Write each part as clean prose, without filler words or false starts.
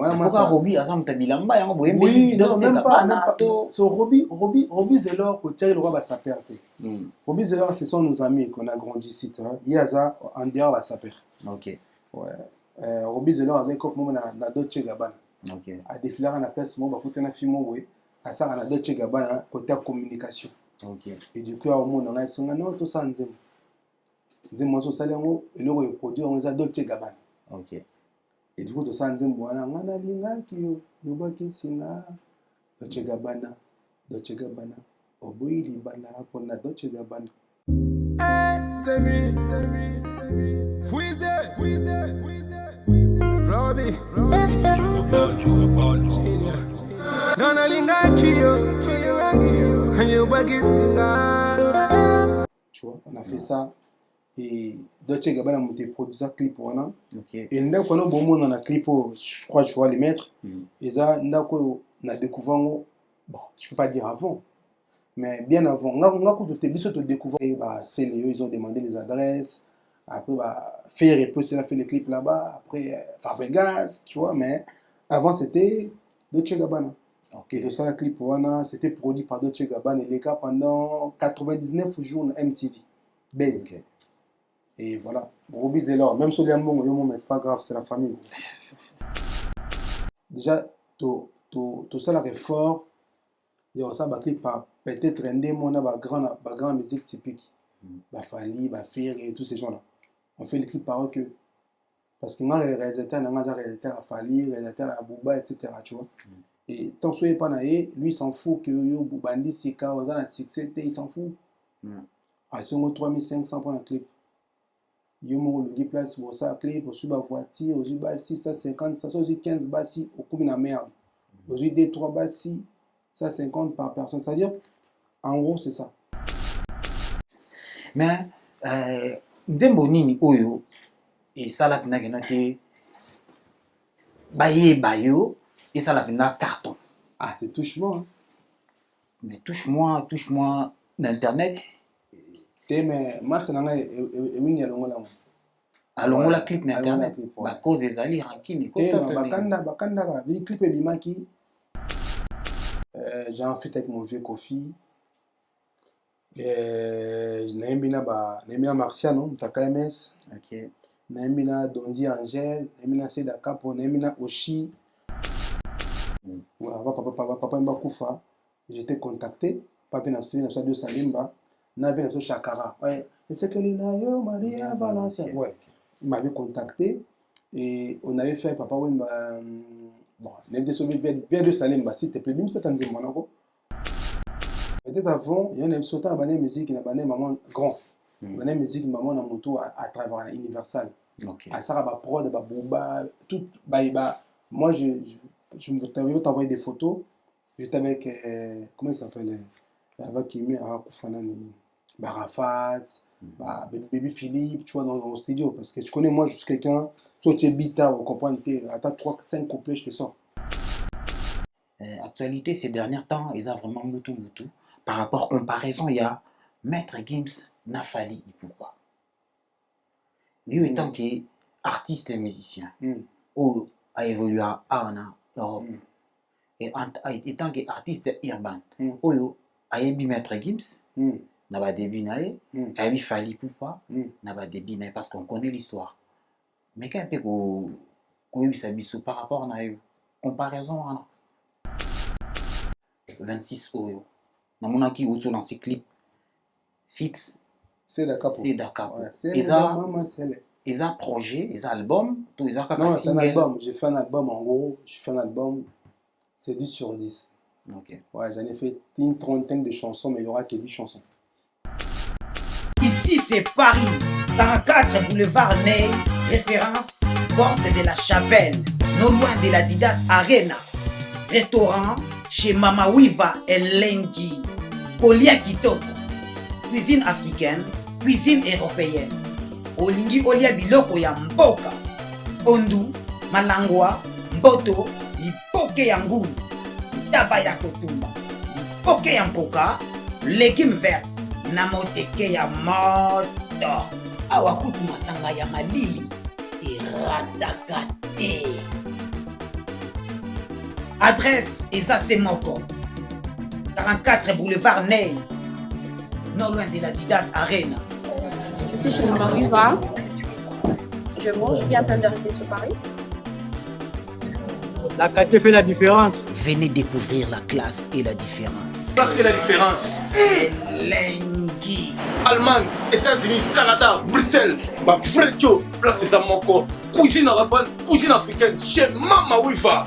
Pourquoi Roby a son tabilamba yango boyembe? Oui, non, même pas. So Roby Zelor, côté le roi va s'appeler. Roby Zelor, ce sont nos amis qu'on a grandi ici. Yaza, en dehors va s'appeler. Ok. Ouais. Roby Zelor avec comme moi na Dolce Gabbana. Ok. À défiler à la place moi ba côté na film moi à ça na Dolce Gabbana côté communication. Ok. Et du coup au monde on a son non tout ça nzem. Nzem moi so salengo et le produit on a Dolce Gabbana. Ok. Et du coup tout ça nzem bwana ngana linga kiyo yobaki singa Dolce Gabbana oboyi libana pour na Dolce Gabbana. Zemi Fouize Robbie Nana linga kiyo yobaki singa. Tu vois, on a fait ça. Et Dolce Gabbana monté produit clip wana. Ok. Et là quand on bon dans la clip je crois je vais les mettre. Et ça ndako na découvert bon, je peux pas dire avant. Mais bien avant, on a découvert bah c'est ils ont demandé les adresses. Après bah faire et puis fait les clips là-bas, après Fabregas, tu vois, mais avant c'était Dolce Gabbana. Okay. Et tout ça, le clip wana, c'était produit par Dolce Gabbana et les gars pendant 99 jours na MTV. Base. Okay. Et voilà, Roby Zelor, même si mais c'est pas grave, c'est la famille. Déjà, tout ça là est fort. Il y a ça clip par peut-être un des mon grande musique typique. Bah Fali, bah Fer et tous ces gens là. On fait les clips par eux que parce que moi les réalisateurs à Fali, réalisateur à Bouba, etc. Tu vois. Et tant que pas naïe, lui s'en fout que yo Boubandi Sika dans la succès, il s'en fout. À ce moment 3500 pour un clip. Yo mo le place pour ça clip pour suba voiture, aux bas 650, 515 basi au coup na merde. Aux des 3 basi 150 par personne, c'est-à-dire en gros c'est ça. Mais nzembo nini oyo et ça la pina kena ke bayo et ça la pina carton. Ah c'est touche-moi. Hein. Mais touche-moi d'internet. Mais moi c'est nanga ewini alongola. Alongola clip na internet. Ba cause ezali rakini ko bakanda vi clip ebimaki. J'ai en fait avec mon vieux Kofi. Naimina Marciano, Mutaka MS. Ok. Naimina Dondi Angel, Naimina Seda Capo, Naimina Oshi. Papa Mbakufa. J'étais contacté. Papa Nasfi de Salimba. Navi Nasfi Chakara. Ouais. Et c'est que Linayo, Maria Valencia. Ouais. Il m'avait contacté. Et on avait fait Papa Wimba. Bon, vers de Salimba, s'il te plaît, même si c'est un Zimonako. Peut-être avant, il y a une sautant à la musique, il y a une maman grand. Il y a une musique, maman na moto à travers Universal. À ça, bah prod, bah Bouba, tout, bah, moi je vais t'envoyer des photos. J'étais avec, comment il s'appelle, avec Kimi, Koufana, Barafat, bah Baby Philippe, tu vois, dans le studio. Parce que tu connais, moi, je suis quelqu'un. Toi, tu es bita, vous comprenez, attends 3-5 couplets, je te sors. Actualité, ces derniers temps, ils ont vraiment moutou. Par rapport à comparaison, il y a Maître Gims, Nafali, pourquoi lui étant qu'artiste et musicien, ou a évolué à Europe, et étant qu'artiste urbain, ou a ébi Maître Gims, n'a pas début naé, a ébi Fali pourquoi, n'a pas début naé, parce qu'on connaît l'histoire. Mais quand on s'habille par rapport à la comparaison, 26 Oyo. Dans mon acquis, autour dans ces clips, fit, c'est Dakar. Ils ont projet, ils ont album, tout ils ont non, c'est un album. J'ai fait un album en gros. C'est 10 sur 10. Ok. Ouais, j'en ai fait une trentaine de chansons, mais il n'y aura que 10 chansons. Ici, c'est Paris, 44 boulevard Ney, référence, porte de la Chapelle, non loin de la Didas Arena. Restaurant chez Mama Wiva Elengi. Kolia Kitoko. Cuisine africaine, cuisine européenne. Olingi olia biloko ya mboka. Ondu, malangwa, mboto, lipoke ya ngulu. Taba ya kotumba. Lipoke ya mpoka, légumes verts. Na moteke ya moto. Awakutu masanga ya malili. Iradakate. Adresse Eza Semoko. 44 boulevard Ney. Non loin de la Didas Arena. Je suis chez Maman Wiva. Je mange, je viens à peine d'arriver sur Paris. La qualité fait la différence. Venez découvrir la classe et la différence. Classe et la différence. Lengi. Allemagne, États-Unis, Canada, Bruxelles. Ma frère Joe, place Eza Moko. Cuisine arabe, cuisine africaine chez Mama Wiva.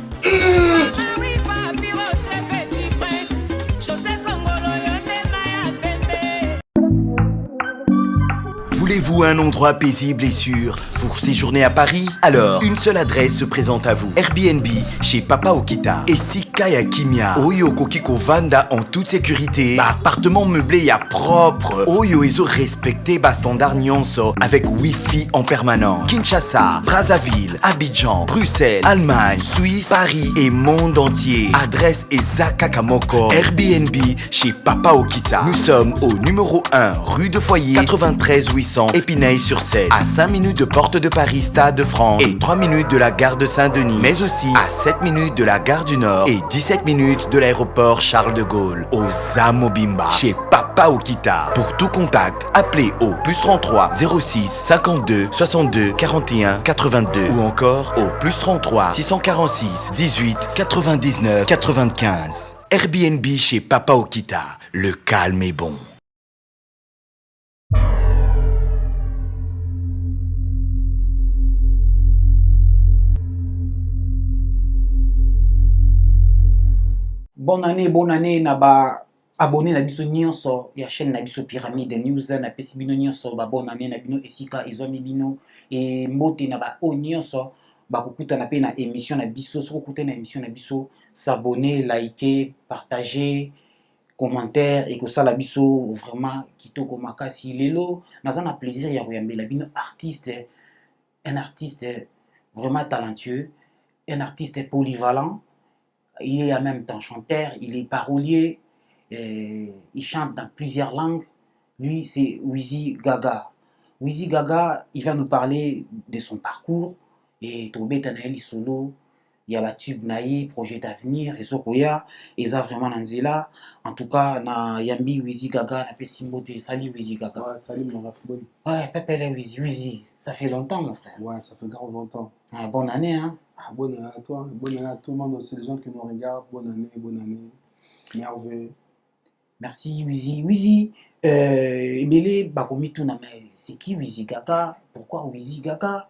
Voulez-vous un endroit paisible et sûr pour séjourner à Paris? Alors, une seule adresse se présente à vous. Airbnb chez Papa Okita et Sika ya Kimia. Oyo Kokiko Vanda en toute sécurité. Appartement meublé ya propre. Oyo Ezo respecté bas standard nyonso avec Wi-Fi en permanence. Kinshasa, Brazzaville, Abidjan, Bruxelles, Allemagne, Suisse, Paris et monde entier. Adresse Ezaka Kamoko. Airbnb chez Papa Okita. Nous sommes au numéro 1 rue de Foyer 93 800 Épinay-sur-Seine, à 5 minutes de Porte de Paris, Stade de France et 3 minutes de la gare de Saint-Denis, mais aussi à 7 minutes de la gare du Nord et 17 minutes de l'aéroport Charles de Gaulle, aux Zamobimba, chez Papa Okita. Pour tout contact, appelez au +33 06 52 62 41 82 ou encore au +33 646 18 99 95. Airbnb chez Papa Okita, le calme est bon. Bonne année na ba abonné na biso nyonso ya chaîne na biso Pyramide News na pesi bino nyonso ba bonne année na bino esika ezomi bino et mbote na ba o nyonso ba kokuta na pe na émission na biso so kokuta na émission na biso s'abonner, liker, partager, commentaire et que ça la biso vraiment kitoko makasi lelo naza na plaisir ya koyambela bino artiste, un artiste vraiment talentueux, un artiste polyvalent. Il est en même temps chanteur, il est parolier, il chante dans plusieurs langues. Lui, c'est Wizi Gaga. Wizi Gaga, il va nous parler de son parcours. Et Tobé Tanaeli Solo, il y a la tube Naïe, projet d'avenir, et Sokoya, et ça vraiment Nanzela. En tout cas, na Yambi Wizi Gaga, na Pessimbote, salut Wizi Gaga. Ouais, salut mon Rafboni. Ouais, Pépé Wizi, ça fait longtemps mon frère. Ouais, ça fait grave longtemps. Ah, bonne année, hein. Ah, bonne année à toi, bonne année à tout le monde, aussi les gens qui nous regardent, bonne année, merveille. Merci Wizi. Wizi, Ebele Bakomi Tuna, mais c'est qui Wizi Gaga? Pourquoi Wizi Gaga?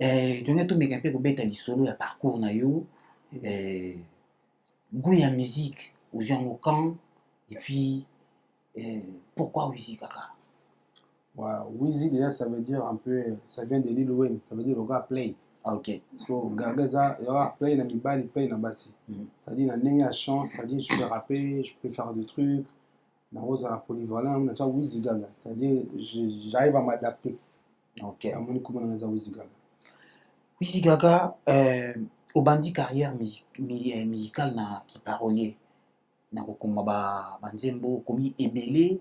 Tu as tout mes campés pour bêta solo et parcours na yo, goût à musique aux gens au camp, et puis pourquoi Wizi Gaga? Ouais, Wizi déjà ça veut dire un peu, ça vient de Lil Wayne, ça veut dire le gars play. Ah, ok. Parce que Gaga ça, il y aura play na mibali, play na bassi. C'est-à-dire na nengi à chance, c'est-à-dire je peux rapper, je peux faire des trucs, na rose à la polyvalent, na tu vois Wizi Gaga, c'est-à-dire j'arrive à m'adapter. Ok. À mon comment on a Wizi Gaga. Wizi Gaga, au bandit carrière musicale na qui parolier, na kokoma ba banzembo komi ebele,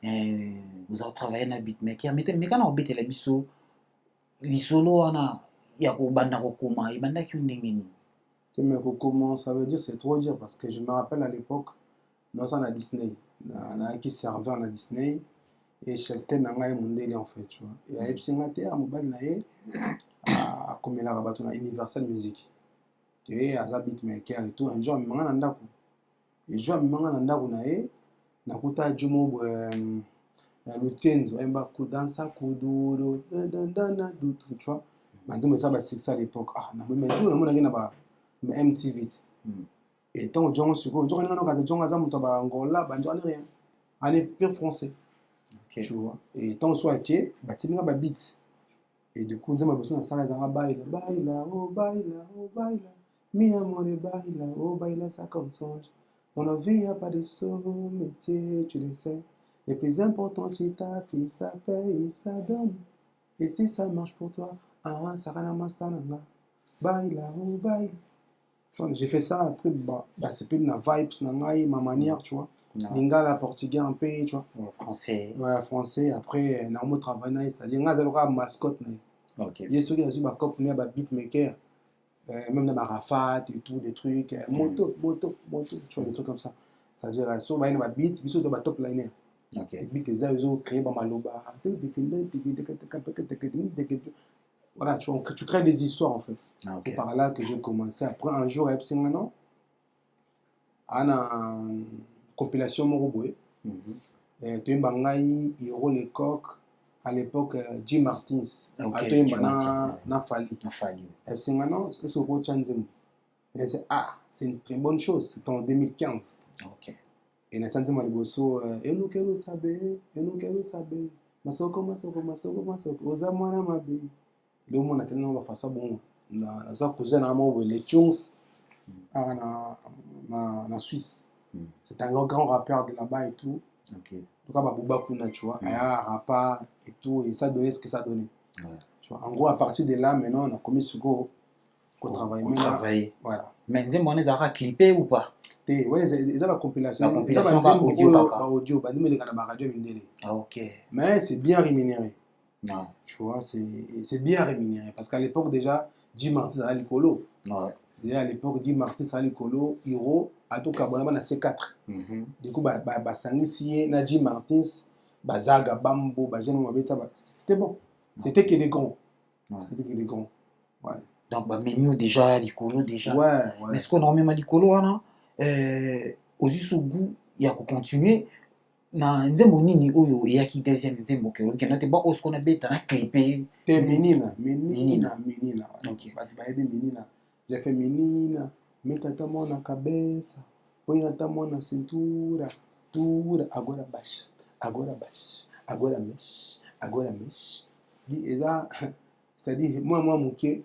vous avez travaillé na beatmaker, mais quand on bête la biso, lisolo ana ya ko banda kokoma, ibanda ki ndengeni. Mais comment ça veut dire, c'est trop dire parce que je me rappelle à l'époque, nous sommes à Disney, on a qui servait à Disney et j'étais dans un monde en fait, tu vois. Et à Epsingate à mobile naé à comme la rabato na Universal Music. Et à za beatmaker et tout un jour manga na ndako. Et jour manga na ndako naé nakuta jumo le tienzo emba kudansa kuduro dandana du tu vois. Manzimo ça ba ça à l'époque. Ah na mais tout le monde na ba MTV. Et tant que Django Sugo, Django n'a pas de Django Azam, Angola, Banjouane rien. On est pur français. Okay. Tu vois. Et tant que soit qui, Batimina ba beat. Et du coup, on a besoin de ça, on a baila, baila, oh baila, oh baila. Mi amore baila, oh baila, ça comme songe. Dans la vie, il n'y a pas de saut, métier, tu le sais. Le plus important, tu t'as fait, ça paye, ça donne. Et si ça marche pour toi, ah, ça va na baila, oh baila. J'ai fait ça après, c'est plus ma vibes, ma manière, tu vois. Lingala, portugais un peu, tu vois. Ouais, français. Ouais, français. Après, on a travaillé, c'est-à-dire, on a une mascotte. Ok. Il y a ceux qui ont eu ma copine, un beatmaker. même dans Arafat et tout, des trucs, moto, tu vois, des trucs comme ça. C'est-à-dire, sur ma beat, ils sont dans ma top liner. Et puis, ils ont créé ma maloba. Voilà, tu crées des histoires en fait. C'est par là que j'ai commencé. Après, un jour, il y a une compilation Moroboué. Tu as eu Hiro Lecoq, à l'époque, Jim Martins. Tu as eu Nafali. C'est une très bonne chose. C'était en 2015. Et na chanté ma liboso enu kero sabe masoko oza mwana mabe le mona tena ba fasa bon na za cousin na mo les Chunks na Suisse. C'est un grand rappeur de là-bas et tout. Donc à Babouba Kuna, tu vois, un rappeur et tout, et ça donnait ce que ça donnait. Tu vois, en gros, à partir de là, maintenant, on a commis ce qu'on travaille. Voilà. Mais dis-moi, on a clippé ou pas? Ouais, ils ont la compilation. La compilation va audio, ok. Mais c'est bien rémunéré. Tu vois, c'est bien rémunéré. Parce qu'à l'époque, déjà, Jim Martins a l'écolo. Déjà, à l'époque, Jim Martins a l'écolo, Hiro, à tout cas, on a C4. Du coup, Sangi na Jim Martins, Zaga, Bambo, c'était bon. C'était que des grands. C'était que des grands. Ouais. Donc, menu déjà, l'écolo déjà. Ouais. Mais est-ce qu'on a même l'écolo, là? Aux goût il y a continuer na nzembo nini oyo ya ki deuxième nzembo ke okena te ba osko na beta na clipé te menina ok ba menina j'ai fait menina metata mona cabeza põe ta mona cintura tura agora baixa agora mexe di eza c'est-à-dire moi muke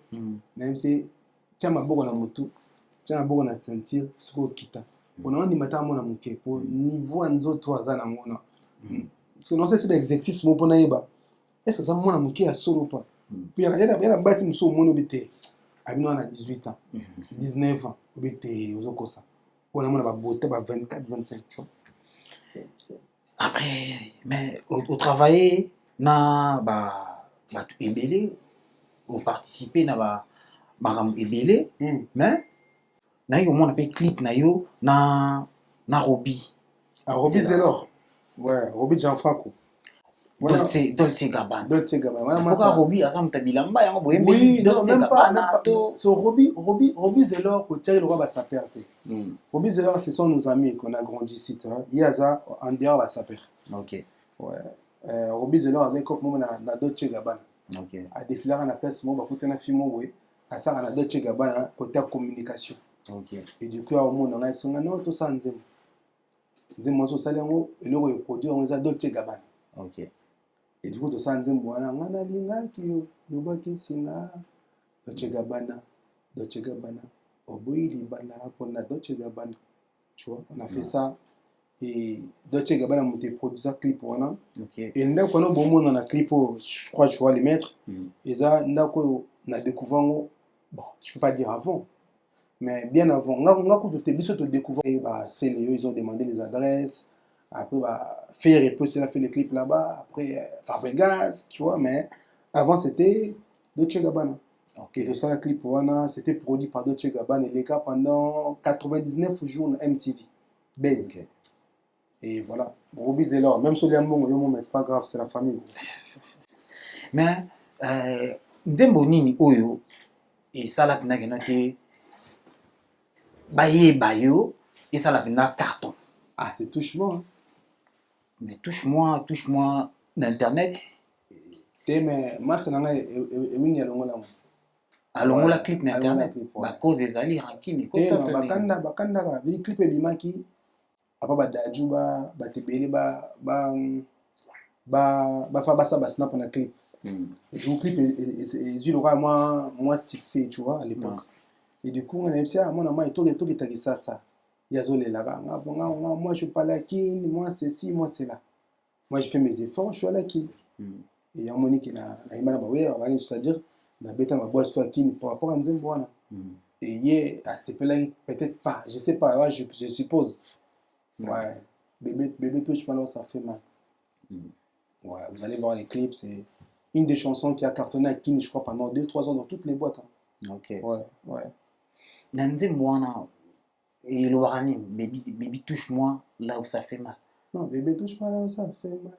na mc tia maboko na mutu tia maboko na sentir siko kita pona on dimata mona muke po niveau nzoto aza na ngona parce que non c'est l'exercice mo pona yeba est-ce que ça mona muke ya solo pas puis yana bati muso mono bité abino na 18 ans 19 ans bité ozokosa on a mona ba beauté ba 24 25 tu vois. Après mais au travailler na ba ebélé au participer na ba ebélé mais na yo mon appelle clip na yo na Roby. Roby Zelor. Ouais, Roby Gianfranco. Dolce Gabbana. Voilà, pourquoi Roby a ça mtabilamba yango boyembe. Oui, non, même pas. So Roby Zelor ko tirer le roi va s'appeler. Roby Zelor ce sont nos amis qu'on a grandi ici, tu vois. Yaza en dehors va s'appeler. OK. Ouais. Roby Zelor avec comme moi na Dolce Gabbana. OK. A défiler na place moi ba kutana film moi à ça na Dolce Gabbana côté communication. OK. Et du coup au monde on a son non tout ça nzembo. Nzembo so salengo eloko e produit on za Dolce Gabbana. OK. Et du coup tout ça nzembo wana ngana linga ki yo ba kisinga Dolce Gabbana oboyi libala pour na Dolce Gabbana. Tu vois, on a fait ça et Dolce Gabbana monté produit clip wana. OK. Et là quand on bon on a clip je crois je vais les mettre et ça ndako na découvert bon, je peux pas dire avant. Mais bien avant, on a découvert, ils ont demandé les adresses, après, faire et puis, fait les clips là-bas, après, Fabregas, tu vois, mais avant, c'était Dolce Gabbana. Okay. Et tout ça, le clip, c'était produit par Dolce Gabbana et les gars pendant 99 jours na MTV. Base. Okay. Et voilà, Roby Zelor, même sur les mots, mais c'est pas grave, c'est la famille. Mais, Nzembo Nini Oyo, et ça, là, bayo et ça la pena carton. Ah, c'est touche-moi. Hein. Mais touche-moi d'internet. Mais moi c'est nanga ewini alongola. Alongola clip na internet. Ba cause ezali rankini ko bakanda ka vi clip ebimaki apa ba daju ba tebele ba fa basa ba snap na clip. Et le clip est moi succès, tu vois, à l'époque. Et du coup, on a dit, mon amant, tout est ça. Il y a là-bas. Moi, je suis pas là, moi, c'est ci, moi, c'est là. Moi, je fais mes efforts, je suis à la kin. Et il y a un moment qui a dire, la bête ma boîte soit kin par rapport à Nzemboana. Et hier, c'est peut-être pas, je sais pas, ouais, je suppose. Ouais, bébé touche pas, ça fait mal. Ouais, vous allez voir les clips, c'est une des chansons qui a cartonné à Kin, je crois, pendant 2-3 ans dans toutes les boîtes. Hein. Ok. Ouais. Nanze Mwana, et le Waranim, baby touche-moi là où ça fait mal. Non, bébé, touche-moi là où ça fait mal.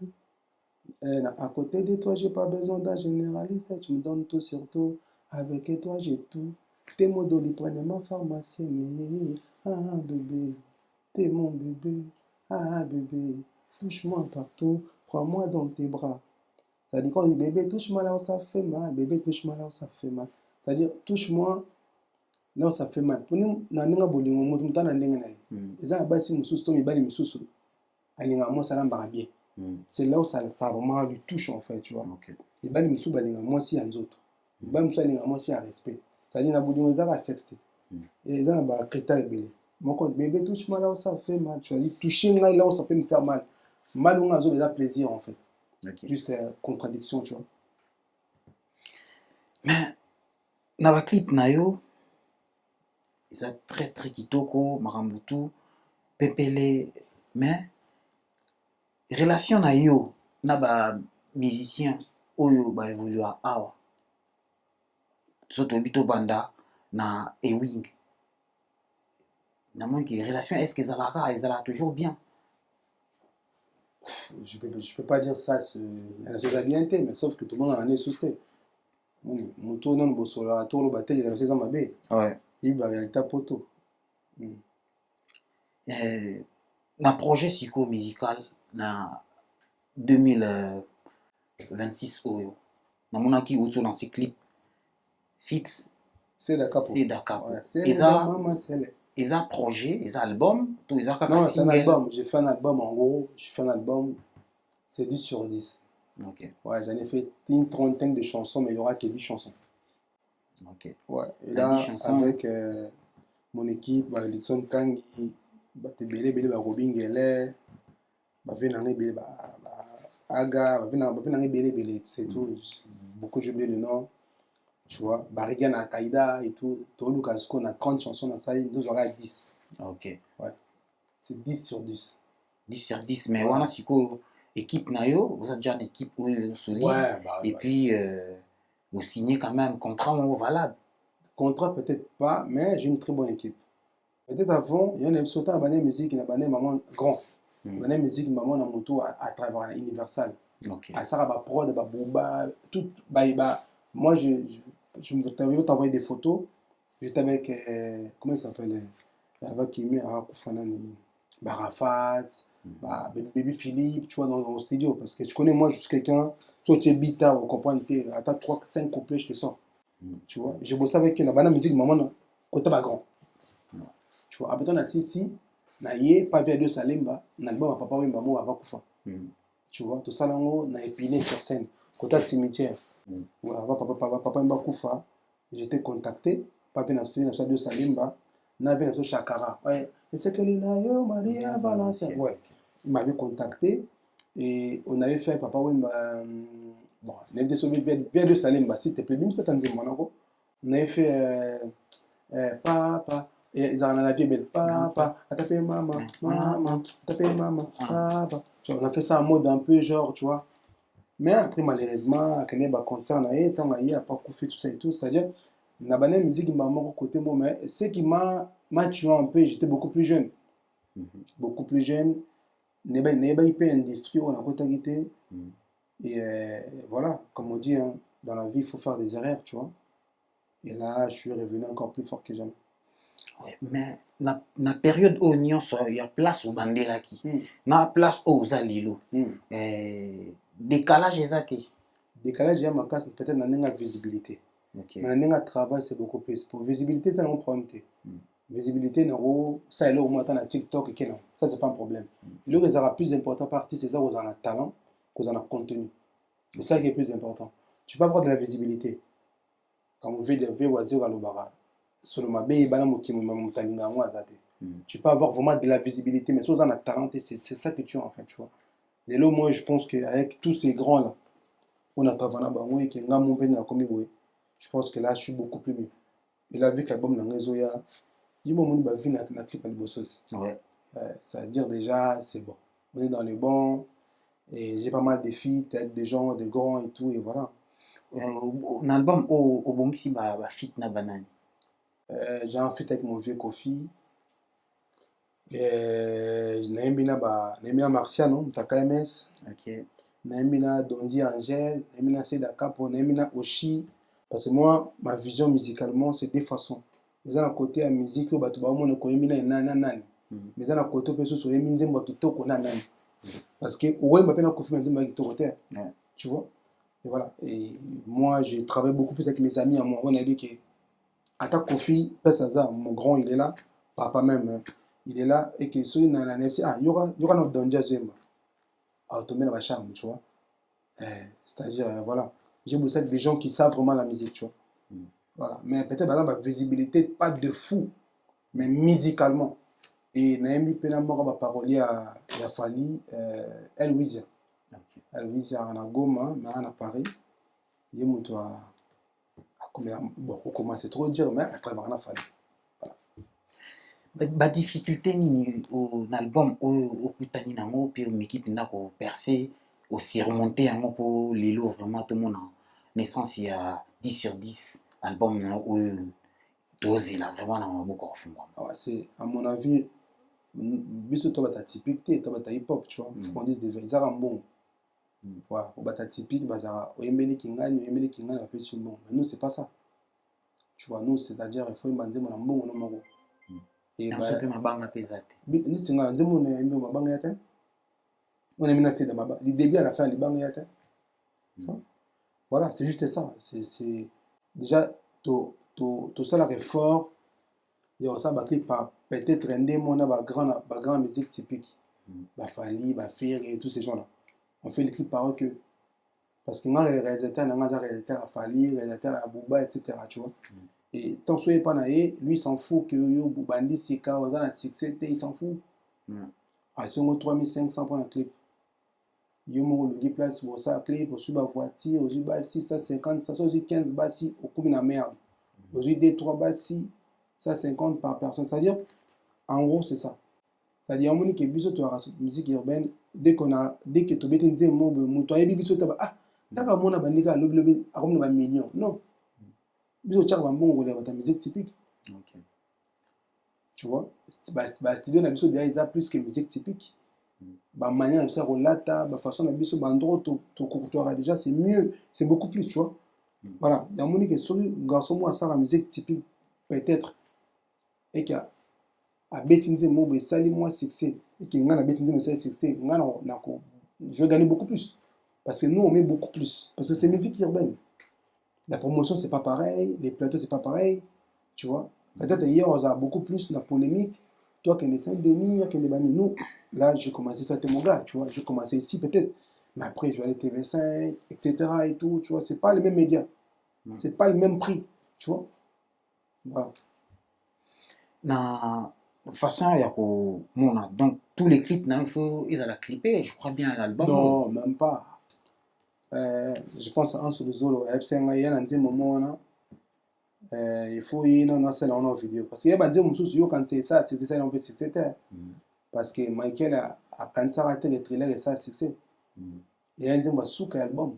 À côté de toi, j'ai pas besoin d'un généraliste. Tu me donnes tout sur tout. Avec toi, j'ai tout. T'es mon doliprane, ma pharmacienne. Ah, bébé. T'es mon bébé. Ah, bébé. Touche-moi partout. Prends-moi dans tes bras. C'est-à-dire, quand on dit bébé, touche-moi là où ça fait mal. Bébé, touche-moi là où ça fait mal. C'est-à-dire, touche-moi là où ça fait mal. Pour nous, on a un bolingo, on a un bolingo. Ils ont un basi moussous, Tommy Bali moussous. Moi, ça l'a bien. C'est là où ça vraiment lui touche, en fait, tu vois. Les bali moussous, moi aussi, un autre. Les bali moussous, moi aussi, un respect. C'est-à-dire, on a bolingo, ils ont un sexe. Et ils ont un critère belé. Mon compte, bébé, touche-moi là où ça fait mal. Tu vas dire, toucher là où ça peut me faire mal. Mal, on a déjà plaisir, en fait. Juste contradiction, tu vois. Mais, dans le clip, Nayo, ils sont très très kitoko, Marambutu, Pepele, mais, relation Nayo, na musicien, Oyo, évolue à Awa. Soto Bito Banda, na Ewing. Na moins que relation, est-ce que elles allaient toujours bien? Je peux pas dire ça, elle a ses bien été, mais sauf que tout le monde en est souscrit. Mon tour non, Bossola, tour le bâtiment, il a ses amis. Ouais. Il va y avoir poto. Na projet psycho-musical, na 2026 oyo. Na mona ki outu dans ces clips. Fit. C'est Dakar. C'est Dakar. Ils ont projet, ils ont album, tout ils ont non, c'est un album. J'ai fait un album en gros. Je fais un album, c'est 10 sur 10. Ok. Ouais, j'en ai fait une trentaine de chansons, mais il n'y aura que 10 chansons. Ok. Ouais, et là, avec mon équipe, Litson Kangi, Tebele, Robin Gele, Aga, c'est tout. Beaucoup j'ai oublié le nom. Tu vois, Barigan à Kaïda et tout, Tolu Kasko, on a 30 chansons dans ça, nous aura 10. Ok. Ouais. C'est 10 sur 10. 10 sur 10, mais voilà, c'est quoi, équipe Nayo, vous avez déjà une équipe solide. Ouais, et puis, vous signez quand même un contrat valable. Contrat peut-être pas, mais j'ai une très bonne équipe. Peut-être avant, il y a une émission de la musique, il y a une maman grand. La musique, maman, on a moto à travers Universal. Ok. À ça, prod, Bouba, tout, moi, je vais t'envoyer des photos. J'étais avec, comment il s'appelle, avec Kimi, Koufanani, Barafat, Baby Philippe, tu vois, dans le studio. Parce que tu connais, moi, je suis quelqu'un, toi, tu es bita, vous comprenez, à ta 3-5 couplets, je te sors. Tu vois, j'ai bossé avec la musique, maman, côté grand. Tu vois, après, on a si, na ye, pas vers deux Salemba, na l'album à Papa Wimba, moi, à Koufa. Tu vois, tout ça, là, on a épiné sur scène, côté cimetière. Ouais, Papa Wimba Koufa, j'étais contacté, pas vers deux Salemba, na vers deux Chakara. Ouais, et c'est que l'Inayo, Maria Valencia. Ouais, il m'avait contacté et on avait fait Papa Wimba. Bon, on avait sauvé vers deux Salemba, s'il te plaît, même si c'était un Monaco. On avait fait Papa. Et ils en ont la vie belle. Papa, à taper maman, maman, taper maman, papa. Tu vois, on a fait ça en mode un peu genre, tu vois. Mais après, malheureusement, quand il y a un concert, il n'y a pas fait tout ça et tout. C'est-à-dire, on a une musique qui m'a côté moi, mais ce qui m'a tué un peu, j'étais beaucoup plus jeune. Beaucoup plus jeune. Il n'y a pas hyper industrie, on a contacté. Et voilà, comme on dit, hein, dans la vie, il faut faire des erreurs, tu vois. Et là, je suis revenu encore plus fort que jamais. Ouais, mais na période où il y a place au bandela qui na place aux alilo décalage exact. Décalage, il y a ma casse, peut-être dans la visibilité. Dans le travail, c'est beaucoup plus. Pour visibilité, c'est un problème. Visibilité, ça est là au moins dans TikTok, ça, c'est pas un problème. Le qui sera plus important partie, c'est ça, vous en avez talent, que vous en avez contenu. C'est ça qui est plus important. Tu peux avoir de la visibilité. Quand vous voyez des voisins à l'Obara, tu peux avoir vraiment de la visibilité, mais si vous en avez talent, c'est ça que tu as en fait, tu vois. Et là, moi, je pense qu'avec tous ces grands-là, on a travaillé, je pense que là, je suis beaucoup plus mieux. Et là, avec l'album Nangezoya, il y a un clip à l'Ibossos. Ça veut dire déjà, c'est bon. On est dans les bons, et j'ai pas mal de feats, des gens, des grands et tout, et voilà. Un album au bongisi ba fit na banani. J'ai un feat avec mon vieux Kofi. Naimbi na Marciano, Mutaka MS. Ok. Naimbi na Dondi Angel, naimbi na Seda Capo, naimbi na Oshi. Parce que moi, ma vision musicalement, c'est deux façons. Mais à côté la musique, on va koyembi na nani. Mais à côté on peut se soyembi nzembo kitoko na nani. Parce que ouais, m'a peine Kofi nzembo kitoko terre. Tu vois? Et voilà. Et moi, j'ai travaillé beaucoup plus avec mes amis à moi. On a dit que Ata Kofi, Pesaza, mon grand, il est là. Papa même, hein, il est là. Et que ceux dans la NFC, il y aura notre Dondia Zemba. À tomber dans ma charme, tu vois. C'est-à-dire, voilà. J'ai bossé avec des gens qui savent vraiment la musique, tu vois. Voilà. Mais peut-être, par exemple, la visibilité, pas de fou, mais musicalement. Et Naomi Penamora va parolier à Fali, El Wizia. El Wizia à Goma, mais à Paris. Il y a bon, on commence trop à dire, mais à travers la famille. Ba difficulté ni au album au kutani nango puis une équipe n'a ko percer au surmonter yango pour les lots vraiment tout le monde naissance il y a 10 sur 10 album où dosé là vraiment dans beaucoup de fond. C'est à mon avis biso to bata typique to bata hip hop, tu vois, faut qu'on dise des vrais ça bon. Voilà, au bata typique bazara oyembeli kingani va faire sur bon. Mais nous c'est pas ça. Tu vois, nous c'est-à-dire il faut imbanze mon bon no moko. Et bah c'est ma banga pesate. Ni tinga nzemo na yembe mabanga yata. On est menacé de mabanga. Du début à la fin les banga yata. Voilà, c'est juste ça. C'est déjà to ça la fort. Il y a ça clip par peut-être un démon na ba grand musique typique. Ba Fali, ba Fer et tous ces gens là. On fait les clips par eux que parce que moi les réalisateurs n'a réalisateur à Fali, réalisateur à Bouba etc. tu vois. Et tant que pas naé, lui il s'en fout que yo Bandi Sika on a la succès, il s'en fout. À ce moment 3500 pour un clip. Yo mo le place pour ça clip pour suba voiture, aux uba 650, 715 basi au coup na merde. Aux d 3 basi 150 par personne, c'est-à-dire en gros c'est ça. C'est-à-dire on dit que biso to la musique urbaine dès que to bete nze mo to yebi biso to ba taka mona bandika lobi akomna ba million. Non. Biso tchaka ba mbongo le ta musique typique. OK. Tu vois, ba studio na biso déjà plus que musique typique. Ba manière na biso relata, ba façon na biso ba ndro to courtoirie déjà c'est mieux, c'est beaucoup plus, tu vois. Voilà, il y a mon dit que sur garçon moi ça la musique typique peut-être et qu'il a bétinze mo be sali moi succès et que ngana bétinze mo sali succès ngana nako je vais gagner beaucoup plus parce que nous on met beaucoup plus parce que c'est musique urbaine. La promotion c'est pas pareil, les plateaux c'est pas pareil, tu vois. Peut-être hier on a beaucoup plus la polémique, toi qui es Saint-Denis, qui es Bani, nous là j'ai commencé, toi t'es mon gars, tu vois, j'ai commencé ici peut-être, mais après je vais aller TV5 etc. et tout, tu vois, c'est pas les mêmes médias, c'est pas le même prix, tu vois. Voilà. Na façon il y a mona donc tous les clips il faut ils allaient clipper je crois bien l'album. Non, même pas. Je pense à un sur le Zolo, il y a un moment là, il faut y aller dans celle en vidéo parce qu'il y a un moment quand c'est ça on peut c'était parce que Michael a quand ça raté le trailer et ça succès. Il y a un moment souka album,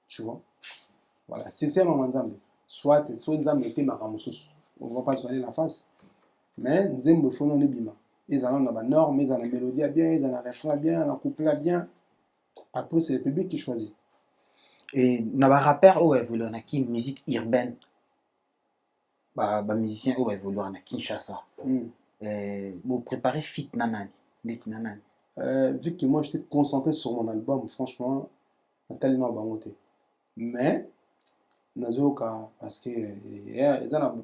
tu vois. Voilà, c'est un moment ensemble. Soit ensemble était maramusus. On va pas se voir la face. Mais nzembo faut non bima. Ils en ont la norme, ils en ont la mélodie bien, ils en ont la refrain bien, la couplet bien. Après c'est le public qui choisit. Et na ba rappeur ou évoluer na qui musique urbaine. Ba musicien ou évoluer na Kinshasa. Vous préparez fit nanani, neti nanani. Vu que moi j'étais concentré sur mon album, franchement, Nathalie n'a pas monté. Mais nazoka parce que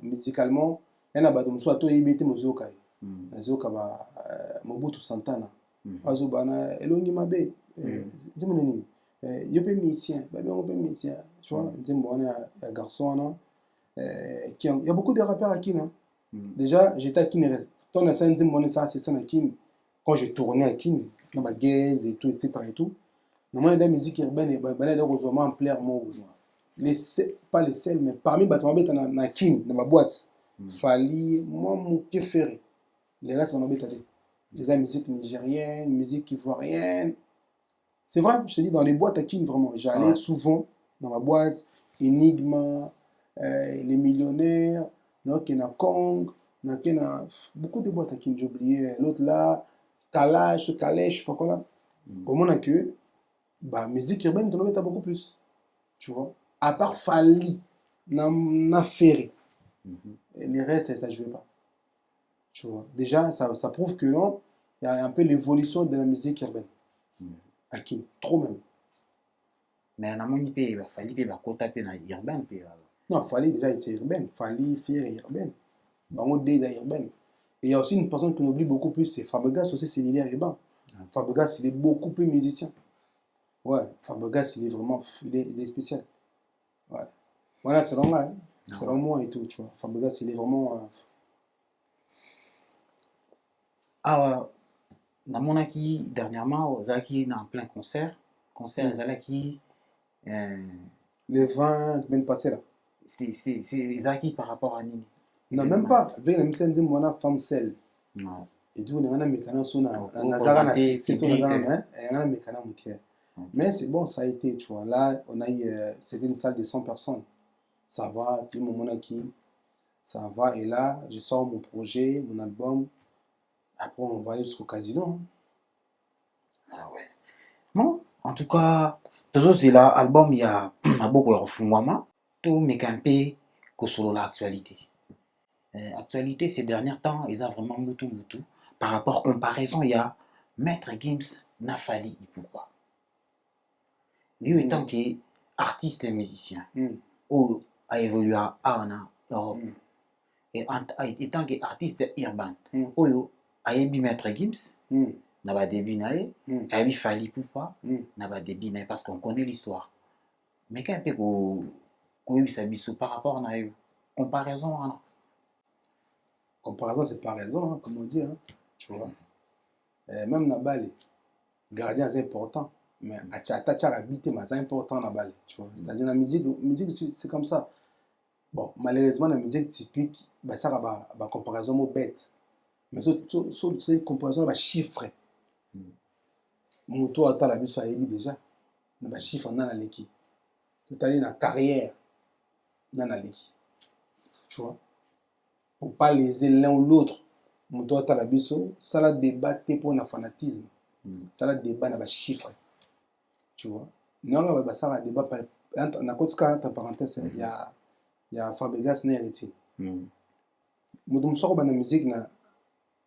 musicalement il y a des gens qui ont été mozoka. Nazoka ba Mobutu Santana. Azobana Elongi Mabe. Dis-moi nini. Yopé musicien, ba bien yopé musicien. Tu vois, dis-moi on est un garçon il y a beaucoup de rappeurs à Kin. Déjà, j'étais à Kin. Ton à saint dis-moi ça c'est ça à Kin. Quand j'ai tourné à Kin, dans ma gaze et tout etc. et tout. Normalement la musique urbaine et ben là rejoindre en plein mot. Pas les seuls mais parmi battement bête na Kin dans ma boîte. Fali, moi mon préféré. Les restes on embête des musique nigérienne, musique ivoirienne. C'est vrai, je te dis dans les boîtes à Kin vraiment. J'allais souvent dans ma boîte, Enigma, Les Millionnaires, Nakena Kong, Nakena. Beaucoup de boîtes à qui j'ai oublié. L'autre là, Kalash, je sais pas quoi là. Au moins que, bah, musique urbaine, tu en as beaucoup plus. Tu vois. À part Fali, n'a Ferré. Les restes, ça ne jouait pas. Tu vois. Déjà, ça prouve que non, il y a un peu l'évolution de la musique urbaine. À qui trop même. Mais il fallait que côté urbain. Non, Fali déjà était urbaine. Fali, Ferré, urbaine. Bango déjà urbaine. Et il y a aussi une personne qu'on oublie beaucoup plus, c'est Fabregas aussi, c'est l'hilaire urbain. Fabregas, il est beaucoup plus musicien. Ouais, Fabregas, il est vraiment, il est spécial. Ouais. Voilà, selon moi, hein. Selon moi et tout, tu vois. Fabregas, il est vraiment... Ah, namonaki dernièrement, Zaki est en plein concert. Concert, Zalaki... Les 20 semaines passées, là. C'est Zaki par rapport à Nini. Non, même pas. Avec la mission de mon femme celle. Et tout, on a un mécanisme sur Nazara, mais c'est bon, ça a été, tu vois. Là, on a eu, c'était une salle de 100 personnes. Ça va, tout le monde qui, ça va. Et là, je sors mon projet, mon album. Après, on va aller jusqu'au casino. Hein. Ah ouais. Bon, en tout cas, toujours c'est là, album, il y a beaucoup de refoulement. Tout mais campé que sur l'actualité. Actualité ces derniers temps, ils ont vraiment tout. Par rapport à comparaison, il y a Maître Gims Nafali. Pourquoi? Lui étant artiste et musicien, ou a évolué en Europe, et étant artiste urbain, ou a ébi Maître Gims, n'a pas début naé, a ébi Fali pourquoi, n'a pas début naé parce qu'on connaît l'histoire. Mais quand on peut par rapport à la comparaison, comparaison, c'est pas raison, hein, comme on dit, hein, tu vois. Même Nabale, gardien, c'est important. Mais Achata habité, c'est important Nabale, tu vois. C'est-à-dire, la musique, c'est comme ça. Bon, malheureusement, la musique typique, bah, ça va la comparaison au bête. Mais sur une comparaison, va chiffrer. Mon tour à la bise, déjà. On chiffre dans la l'équipe. C'est-à-dire, la carrière, dans la l'équipe. Tu vois. Pour pas léser l'un ou l'autre. Mon tour à la bise, ça la débat pour le fanatisme. Ça la débat dans les chiffres. Tu vois. Non, ça la débat par entre parenthèses, il y a Fabregas n'a hérité. Mon sort dans la musique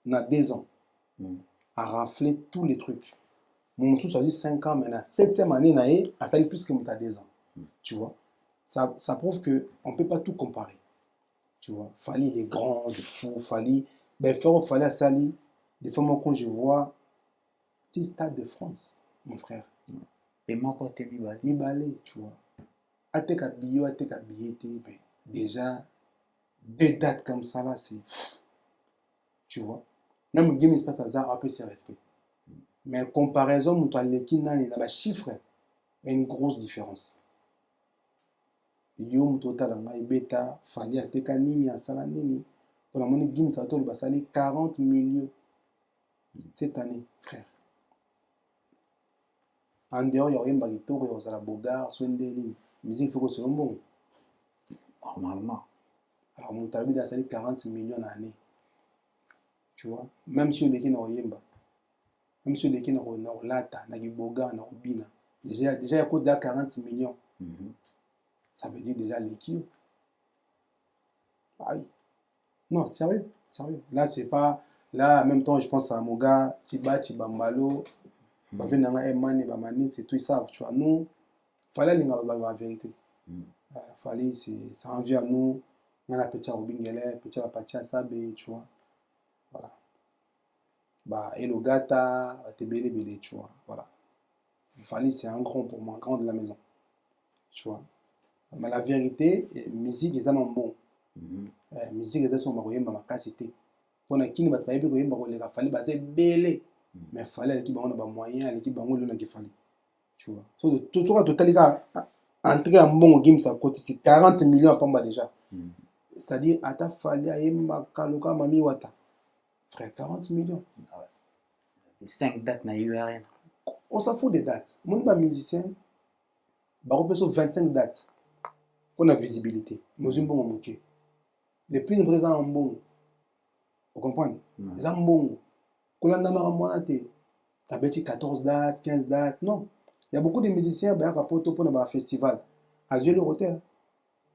na 2 ans a raflé tous les trucs. Mon sous a dit 5 ans, mais la 7e année, a sali plus que mon 2 ans. Tu vois. Ça prouve qu'on ne peut pas tout comparer. Tu vois. Fali, il est grand, de fou, Fali. Ben, Fali à Sali, des fois, moi, quand je vois, petit Stade de France, mon frère. Et moi, quand tu es Mibalé, tu vois. Atek billet, ben, déjà, 2 dates comme ça, là, c'est. Tu vois. Même game, il se passe à ça, après, c'est respect. Mais comparaison, mon toit, l'équipe, il y a un chiffre, il y a une grosse différence. Yo total ngai beta Fali ateka nini asala nini pour la monnaie Gims ça va sali 40 millions cette année frère en dehors il y a un bagito qui va bogar sonde nini musique faut que ce soit bon normalement alors mon tabi a sali 40 millions l'année tu vois même si on est qui na yemba même si on est qui na lata na bogar na bina déjà il y a coûté 40 millions. Ça veut dire déjà l'équipe. Aïe. Non, sérieux. Là, c'est pas. Là, en même temps, je pense à mon gars, Tiba, Tibambalo, Bavenanga, Emani, Bamani, c'est tout, ils savent. Tu vois, nous, fallait la vérité. Fallait, ça envie à nous. On a petit Robingele, petit Apatia Sabe, tu vois. Voilà. Bah, et le gata, Tebele, tu vois. Voilà. Fallait, c'est un grand pour moi, un grand de la maison. Tu vois. Mais la vérité, musique est un bon. Musique est un bon. Ma capacité. Pour la qui ne va pas être il fallait baser belé. Mais il fallait l'équipe a des moyens, l'équipe a qui fallait. Tu vois. Tout total entrer en bon game ça côté c'est 40 millions à Pamba déjà. C'est-à-dire à ta fallait à Emma Kaloka Mami Wata. Frère 40 millions. 5 dates na URN. On s'en fout des dates. Mon pas musicien. Bah on peut sur 25 dates. on a visibilité. Nous sommes bons les plus présents en bon. Vous comprenez? Les en bon. Quand on a marre, t'as 14 dates, 15 dates. Non. Il y a beaucoup de musiciens qui ont un festival. À Zélo Rotter.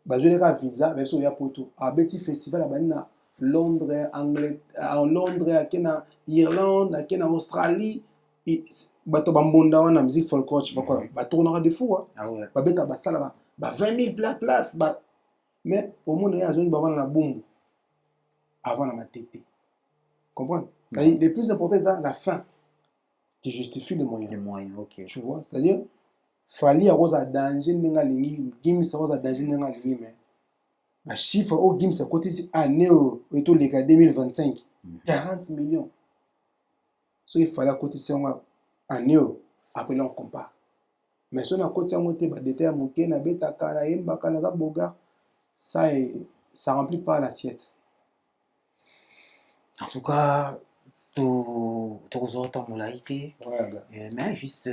Bah, je n'ai pas visa, mais il y a pour tout. À Betty Festival, à Londres, Angleterre, Londres, à Irlande, à Australie. Bato bambonda wana musique folklore tu sais pas quoi bato on aura des fous ah ouais ba beta ba sala ba 20 000 places mais au monde il y a zone ba wana na bombe avant la matete comprendre les plus important c'est la fin qui justifie les moyens ok tu vois c'est-à-dire fali à rose à danger n'enga lingi Gims à rose à danger n'enga lingi mais ba chiffre au Gims à côté c'est année et tout les cas 2025 40 millions so il fallait à côté c'est année après là on compare mais si on a côté à monter bah détail monter na beta kana yemba kana za boga ça remplit pas l'assiette. En tout cas tout autant moulaïté mais juste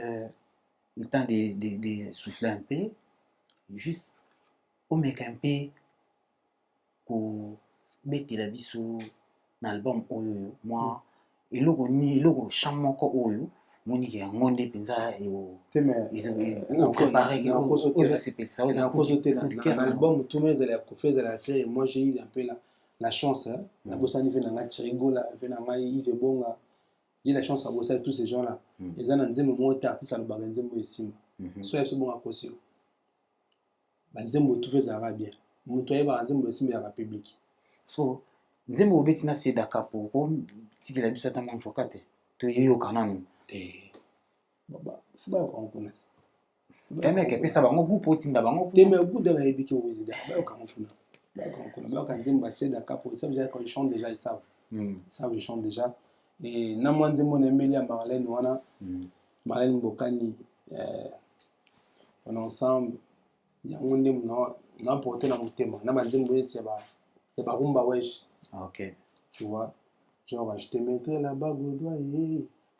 le temps de souffler un peu juste au mec un peu pour mettre la vie sur l'album oyo moi et logo chamon ko oyo moni ke ngonde penza ils préparé que c'est ça ils ont l'album tout mais elle a coupé elle a fait moi j'ai eu un peu la chance la bossa ni fait na Chirigo là fait na Yves Bonga j'ai la chance à bosser avec tous ces gens là ils ont nzembo mo artiste à le nzembo ici so c'est bon à cause nzembo tout fait ça va bien moto yeba nzembo ici mais à la public so nzembo obeti na seda kapo ko tikela biso ta mancho kate to yo kananu te baba fuba ko connaître teme ke pesa bango gupo tinda bango te mais goût de la ebiki au résident ba ko connaître ba ko nzembo seda kapo ça déjà quand ils chantent déjà ils savent ça ils chantent déjà et na moi nzembo na Emilia Marlène wana Marlène Bokani on ensemble ya ngonde na porter na mutema na nzembo yeti ba rumba wesh ok tu vois genre je te mettrai la bague au doigt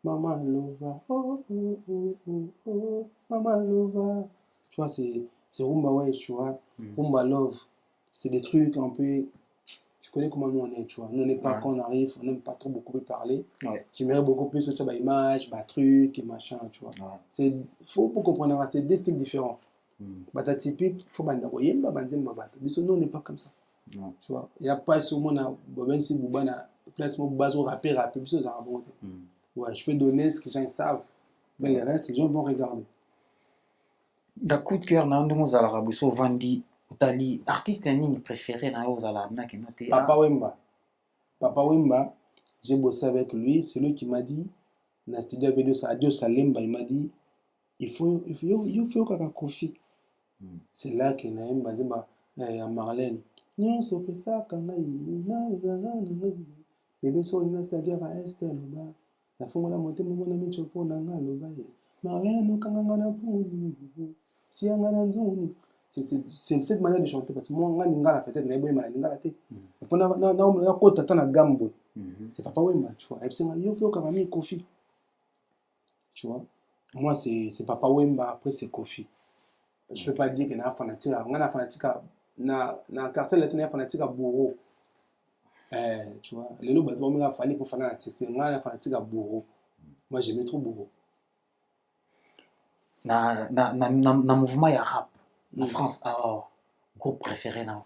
maman lova oh oh oh oh oh maman lova tu vois c'est rumba wesh tu vois rumba love c'est des trucs un peu tu connais comment nous on est tu vois nous on n'est pas quand on arrive on n'aime pas trop beaucoup parler j'aimerais beaucoup plus sur bah image bah truc et machin tu vois c'est faut pour comprendre c'est des styles différents bata typique faut banda ko yemba banzemba bato biso nous on n'est pas comme ça tu vois il y a pas ce monde à ben si boubana place mon bazo rapper biso ça bon ouais je peux donner ce que les gens savent mais les restes les gens vont regarder da coup de cœur na ndongo za la rabuso vandi utali artiste nini préféré na yo za la na ke noté Papa Wemba j'ai bossé avec lui c'est lui qui m'a dit na studio video ça Adio Salemba il m'a dit il faut kaka Kofi c'est là que na yemba nzemba ya Marlène nyonso pesaka ngai na zanga na bébé so ina sadia ba Esther loba na fongola motema mona micho pona nga loba ye Marlène okanga na puni sianga na nzuni c'est cette manière de chanter parce que moi nga lingala peut-être na eboye mala lingala te pona na kota tana gambo c'est Papa Wemba tu vois epsenga yo fio kaka mi Kofi tu vois moi c'est Papa Wemba après c'est Kofi je peux pas dire que na fanatique nga fanatique na quartier latin na fanatique bourreau tu vois les lots bateau mais fallait pour faire la c'est nga fanatique bourreau moi j'aimais trop bourreau na mouvement ya rap en France groupe préféré na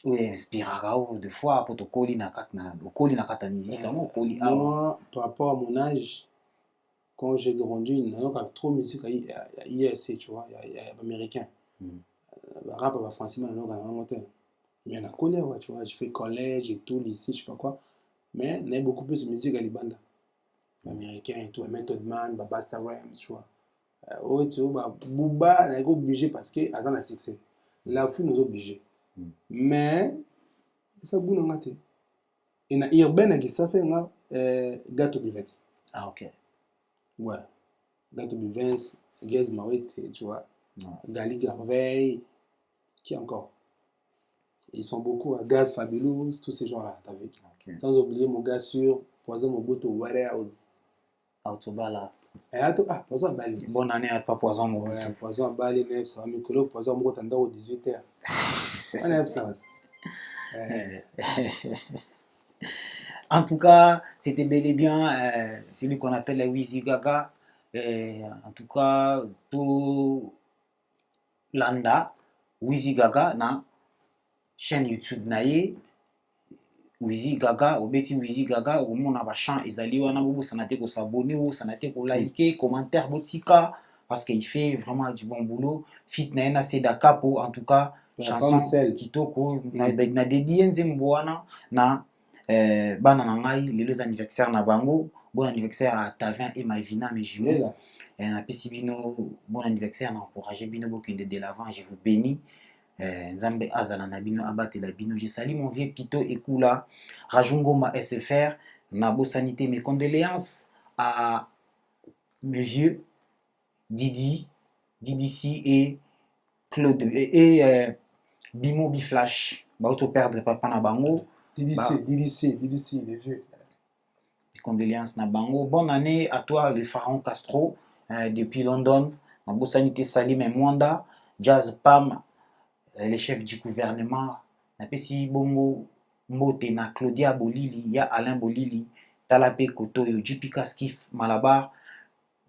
oui inspirera ou de fois pour to koli na kata musique mo koli moi par rapport à mon âge quand j'ai grandi non trop musique à ISC tu vois il y a américain rap bah français non mais la colère tu vois je fais collège et tout lycée je sais pas quoi mais il y a beaucoup plus de musique à Libanda américain et tout Method Man Basta Rhymes tu vois tu vois Booba est obligé parce que azan a succès la fou nous obligé mais ça bout n'a ngate et na urbaine qui ça c'est nga Gato Bivens ok ouais Gato Bivens Gaz Mawete tu vois Gali Garvey qui encore ils sont beaucoup à Gaz Fabulous tous ces gens là t'as vu sans oublier mon gars sur Poison Mobutu Warehouse Autobala Poison à Bali. Bonne année à toi, Poison Mobutu. Ouais, Poison à Bali, ça va Mikolo, Poison Mobutu, t'en au 18h. On a ça. En tout cas, c'était bel et bien celui qu'on appelle la Wizi Gaga. En tout cas, tout Landa, Wizi Gaga, na chaîne YouTube naye. Wizi Gaga, obeti Wizi Gaga, au monde a chant ezali wana bobo sanate ko s'abonner ou sanate ko liker, commentaire botika parce qu'il fait vraiment du bon boulot. Fit na ena seda capo en tout cas chanson kitoko na dédié nzembo wana na bana na ngai les anniversaires na bango, bon anniversaire à Tavin et Malvina mes jumeaux. Na pesi bino bon anniversaire na encourager bino bokende de l'avant, je vous bénis. Nzambe azala na bino abatela bino. Je salue mon vieux Pito Ekula Rajungoma SFR na bosanité, mes condoléances à mes vieux Didi C et Claude et Bimo Biflash ba auto perdre papa na bango. Didi C les vieux. Condoléances na bango. Bonne année à toi le pharaon Castro depuis London. Na bosanité Salim et Mwanda Jazz Pam, les chefs du gouvernement, na pesi bongo mbote na Claudia Bolili, ya Alain Bolili, Talape Kotoyo, Jipika Skif Malabar,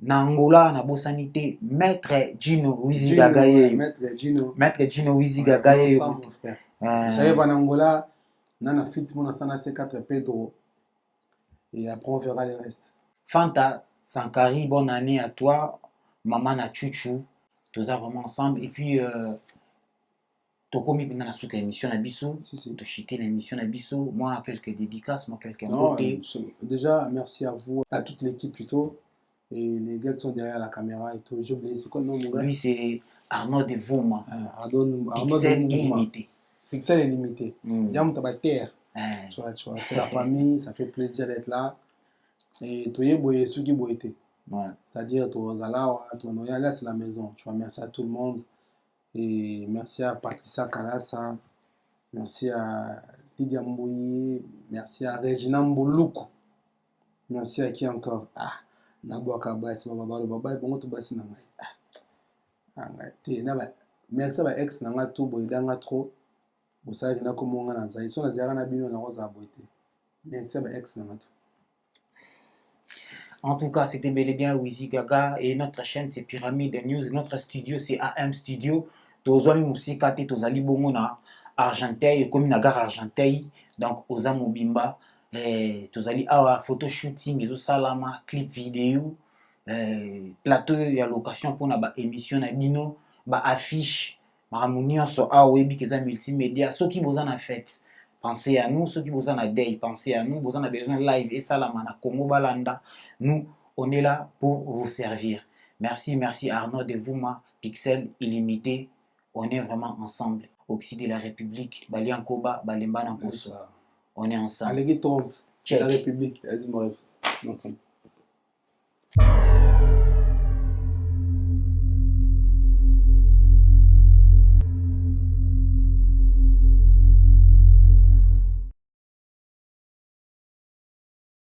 na Angola na bosanité Maître Gino Wizi Gagaye. Maître Gino Wizi Gagaye. J'arrive en Angola, nana fit mon sana C4 Pedro et après on verra le reste. Fanta Sankari, bonne année à toi, maman na Chouchou, tous vraiment ensemble et puis Tokomi na suka émission na biso, to chiter l'émission na biso, moi quelques dédicaces, moi quelques beautés. Déjà merci à vous, à toute l'équipe plutôt, et les gars qui sont derrière la caméra et tout. J'ai oublié, c'est quoi le nom mon gars? Lui c'est Arnaud de Vouma. Arnaud de Vouma. Pixel illimité. Yam Tabater. Tu vois, c'est la famille, ça fait plaisir d'être là. Et toi boye ceux qui boyété. C'est-à-dire toi Zala, toi là c'est la maison. Tu vois, merci à tout le monde. Et merci à Patricia Kalasa, merci à Lydia Mbouye, merci à Regina Mboluku, merci à qui encore? Naboaka Bassi, Baba, bon, tout Bassi merci à ex Nanga tout, Boydanga trop, vous savez, il y a comme on a ils sont les Aranabino, la Rosa Boité. Merci à ex Nanga tout. En tout cas, c'était bel et bien Wizi Gaga et notre chaîne c'est Pyramide News, notre studio c'est AM Studio. Tozali musika te tozali bongo na Argenteuil comme na gare Argenteuil donc oza mobimba tozali awa photo shooting ezo salama clip vidéo plateau ya location pour na ba émission na bino ba affiche maramuni nyonso awa oyebi keza multimédia soki boza na fête pensez à nous, ceux qui vous en a day, pensez à nous, vous en avez besoin live et salamana Congo Balanda, nous on est là pour vous servir. Merci Arnaud de Vouma, Pixel illimité. On est vraiment ensemble. Oxy de la République, Baliankoba, Balemba Namposo. On est ensemble. Allez, trompe. La République, vas-y, bref. Ensemble.